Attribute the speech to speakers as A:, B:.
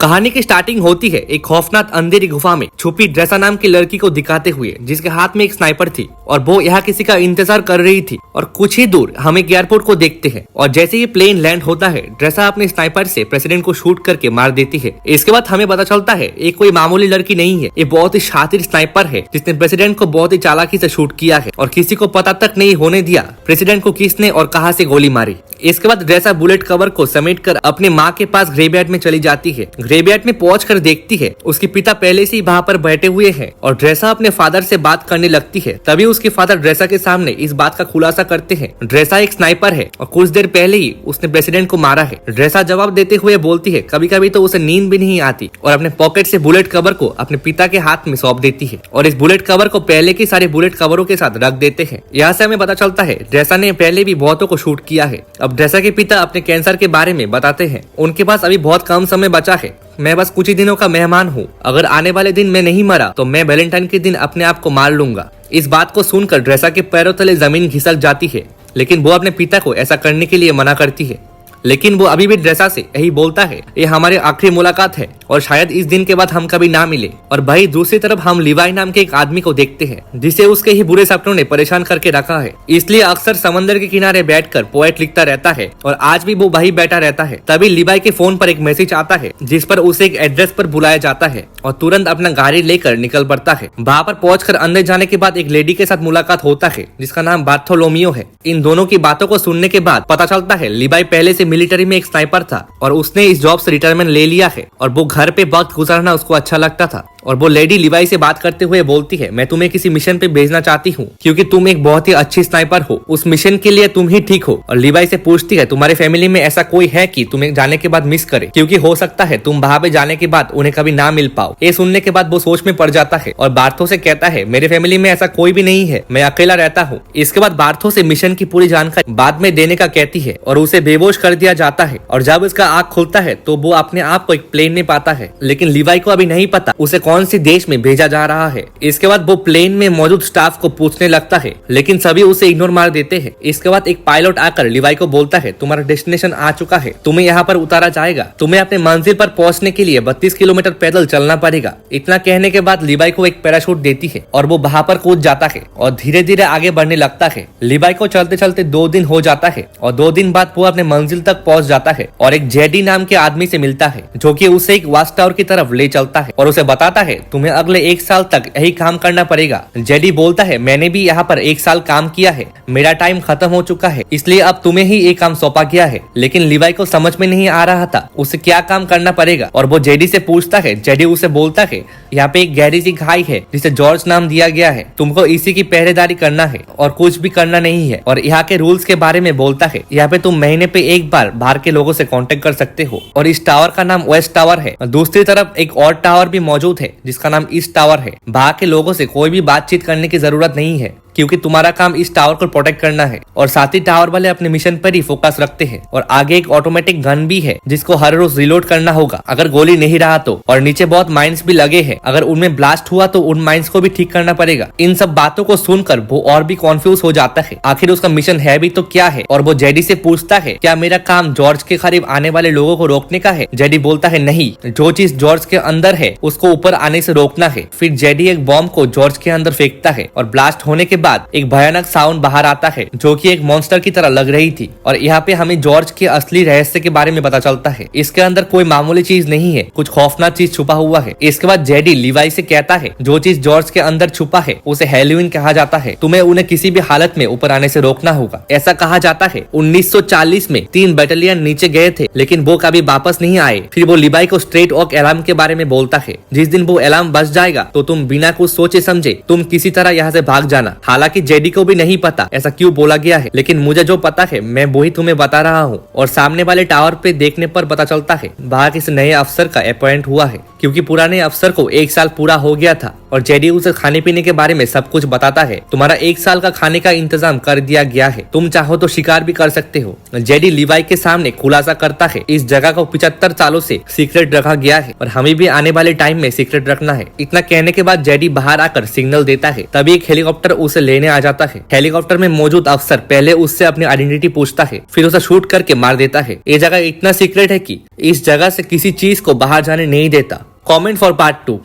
A: कहानी की स्टार्टिंग होती है एक खौफनाक अंधेरी गुफा में छुपी ड्रेसा नाम की लड़की को दिखाते हुए, जिसके हाथ में एक स्नाइपर थी और वो यहाँ किसी का इंतजार कर रही थी। और कुछ ही दूर हम एक एयरपोर्ट को देखते हैं और जैसे ही प्लेन लैंड होता है, ड्रेसा अपने स्नाइपर से प्रेसिडेंट को शूट करके मार देती है। इसके बाद हमें पता चलता है ये कोई मामूली लड़की नहीं है, ये बहुत ही शातिर स्नाइपर है जिसने प्रेसिडेंट को बहुत ही चालाकी से शूट किया है और किसी को पता तक नहीं होने दिया प्रेसिडेंट को किसने और कहां से गोली मारी। इसके बाद ड्रेसा बुलेट कवर को समेटकर अपने माँ के पास ग्रेवयार्ड में चली जाती है। ग्रेवयार्ड में पहुंचकर देखती है उसके पिता पहले से ही वहाँ पर बैठे हुए हैं और ड्रेसा अपने फादर से बात करने लगती है। तभी उसके फादर ड्रेसा के सामने इस बात का खुलासा करते हैं, ड्रेसा एक स्नाइपर है और कुछ देर पहले ही उसने प्रेसिडेंट को मारा है। ड्रेसा जवाब देते हुए बोलती है कभी कभी तो उसे नींद भी नहीं आती और अपने पॉकेट से बुलेट कवर को अपने पिता के हाथ में सौंप देती है और इस बुलेट कवर को पहले के सारे बुलेट कवरों के साथ रख देते हैं। यहाँ से हमें पता चलता है ड्रेसा ने पहले भी बहुतों को शूट किया है। अब ड्रेसा के पिता अपने कैंसर के बारे में बताते हैं, उनके पास अभी बहुत कम समय बचा है, मैं बस कुछ ही दिनों का मेहमान हूँ, अगर आने वाले दिन मैं नहीं मरा तो मैं वैलेंटाइन के दिन अपने आप को मार लूंगा। इस बात को सुनकर ड्रेसा के पैरों तले जमीन घिसक जाती है, लेकिन वो अपने पिता को ऐसा करने के लिए मना करती है। लेकिन वो अभी भी ड्रेसा से यही बोलता है ये हमारी आखिरी मुलाकात है और शायद इस दिन के बाद हम कभी ना मिले। और भाई दूसरी तरफ हम लिवाई नाम के एक आदमी को देखते हैं जिसे उसके ही बुरे सपनों ने परेशान करके रखा है, इसलिए अक्सर समंदर के किनारे बैठकर पोएट लिखता रहता है और आज भी वो वही बैठा रहता है। तभी लिवाई के फोन पर एक मैसेज आता है जिस पर उसे एक एड्रेस पर बुलाया जाता है और तुरंत अपना गाड़ी लेकर निकल पड़ता है। वहाँ पर पहुंचकर अंदर जाने के बाद एक लेडी के साथ मुलाकात होता है जिसका नाम बार्थोलोमियो है। इन दोनों की बातों को सुनने के बाद पता चलता है लिवाई पहले से मिलिट्री में एक स्नाइपर था और उसने इस जॉब से रिटायरमेंट ले लिया है और वो घर पे वक्त गुजारना उसको अच्छा लगता था। और वो लेडी लिवाई से बात करते हुए बोलती है मैं तुम्हें किसी मिशन पे भेजना चाहती हूँ क्योंकि तुम एक बहुत ही अच्छी स्नाइपर हो, उस मिशन के लिए तुम ही ठीक हो। और लिवाई से पूछती है तुम्हारे फैमिली में ऐसा कोई है कि तुम्हें जाने के बाद मिस करे, क्योंकि हो सकता है तुम वहाँ पे जाने के बाद उन्हें कभी ना मिल पाओ। ये सुनने के बाद वो सोच में पड़ जाता है और बार्थो से कहता है मेरे फैमिली में ऐसा कोई भी नहीं है, मैं अकेला रहता हूँ। इसके बाद बार्थो से मिशन की पूरी जानकारी बाद में देने का कहती है और उसे बेहोश कर दिया जाता है। और जब उसका आँख खुलता है तो वो अपने आप को एक प्लेन में पाता है, लेकिन लिवाई को अभी नहीं पता उसे कौन सी देश में भेजा जा रहा है। इसके बाद वो प्लेन में मौजूद स्टाफ को पूछने लगता है, लेकिन सभी उसे इग्नोर मार देते हैं। इसके बाद एक पायलट आकर लिवाई को बोलता है तुम्हारा डेस्टिनेशन आ चुका है, तुम्हें यहाँ पर उतारा जाएगा, तुम्हें अपने मंजिल पर पहुँचने के लिए 32 किलोमीटर पैदल चलना पड़ेगा। इतना कहने के बाद लिवाई को एक पैराशूट देती है और वो वहाँ पर कूद जाता है और धीरे धीरे आगे बढ़ने लगता है। लिवाई को चलते चलते 2 दिन हो जाता है और 2 दिन बाद वो अपने मंजिल तक पहुँच जाता है और एक जेडी नाम के आदमी से मिलता है जो कि उसे एक वॉच टावर की तरफ ले चलता है और उसे बताता है तुम्हें अगले 1 साल तक यही काम करना पड़ेगा। जेडी बोलता है मैंने भी यहाँ पर 1 साल काम किया है, मेरा टाइम खत्म हो चुका है, इसलिए अब तुम्हें ही ये काम सौंपा गया है। लेकिन लिवाई को समझ में नहीं आ रहा था उसे क्या काम करना पड़ेगा और वो जेडी से पूछता है। जेडी उसे बोलता है यहाँ पे एक गहरी सी खाई है जिसे जॉर्ज नाम दिया गया है, तुमको इसी की पहरेदारी करना है और कुछ भी करना नहीं है। और यहाँ के रूल्स के बारे में बोलता है, यहाँ पे तुम महीने पे 1 बार बाहर के लोगों से कांटेक्ट कर सकते हो और इस टावर का नाम वेस्ट टावर है। दूसरी तरफ एक और टावर भी मौजूद है जिसका नाम ईस्ट टावर है। वहाँ के लोगों से कोई भी बातचीत करने की जरूरत नहीं है क्योंकि तुम्हारा काम इस टावर को प्रोटेक्ट करना है। और साथ ही टावर वाले अपने मिशन पर ही फोकस रखते हैं और आगे एक ऑटोमेटिक गन भी है जिसको हर रोज रिलोड करना होगा अगर गोली नहीं रहा तो। और नीचे बहुत माइंस भी लगे हैं, अगर उनमें ब्लास्ट हुआ तो उन माइंस को भी ठीक करना पड़ेगा। इन सब बातों को सुनकर वो और भी कॉन्फ्यूज हो जाता है, आखिर उसका मिशन है भी तो क्या है। और वो जेडी से पूछता है क्या मेरा काम जॉर्ज के करीब आने वाले लोगों को रोकने का है। जेडी बोलता है नहीं, जो चीज जॉर्ज के अंदर है उसको ऊपर आने से रोकना है। फिर जेडी एक बॉम्ब को जॉर्ज के अंदर फेंकता है और ब्लास्ट होने के बाद एक भयानक साउंड बाहर आता है जो कि एक मॉन्स्टर की तरह लग रही थी। और यहाँ पे हमें जॉर्ज के असली रहस्य के बारे में पता चलता है, इसके अंदर कोई मामूली चीज नहीं है, कुछ खौफनाक चीज छुपा हुआ है। इसके बाद जेडी लिवाई से कहता है जो चीज जॉर्ज के अंदर छुपा है उसे हेलोवीन कहा जाता है, तुम्हें उन्हें किसी भी हालत में ऊपर आने से रोकना होगा। ऐसा कहा जाता है 1940 में 3 बटालियन नीचे गए थे लेकिन वो कभी वापस नहीं आए। फिर वो लिवाई को स्ट्रेट ऑक अलार्म के बारे में बोलता है, जिस दिन वो अलार्म बज जाएगा तो तुम बिना कुछ सोचे समझे तुम किसी तरह यहाँ से भाग जाना। हालांकि जेडी को भी नहीं पता ऐसा क्यों बोला गया है, लेकिन मुझे जो पता है मैं वही तुम्हें बता रहा हूँ। और सामने वाले टावर पे देखने पर पता चलता है वहाँ किसी नए अफसर का अपॉइंट हुआ है क्योंकि पुराने अफसर को 1 साल पूरा हो गया था और जेडी उसे खाने पीने के बारे में सब कुछ बताता है। तुम्हारा 1 साल का खाने का इंतजाम कर दिया गया है, तुम चाहो तो शिकार भी कर सकते हो। जेडी लिवाई के सामने खुलासा करता है इस जगह को 75 सालों से सीक्रेट रखा गया है और हमें भी आने वाले टाइम में सीक्रेट रखना है। इतना कहने के बाद जेडी बाहर आकर सिग्नल देता है, तभी एक हेलीकॉप्टर उसे लेने आ जाता है। हेलीकॉप्टर में मौजूद अफसर पहले उससे अपनी आइडेंटिटी पूछता है, फिर उसे शूट करके मार देता है। ये जगह इतना सीक्रेट है कि इस जगह से किसी चीज को बाहर जाने नहीं देता। Comment for part 2।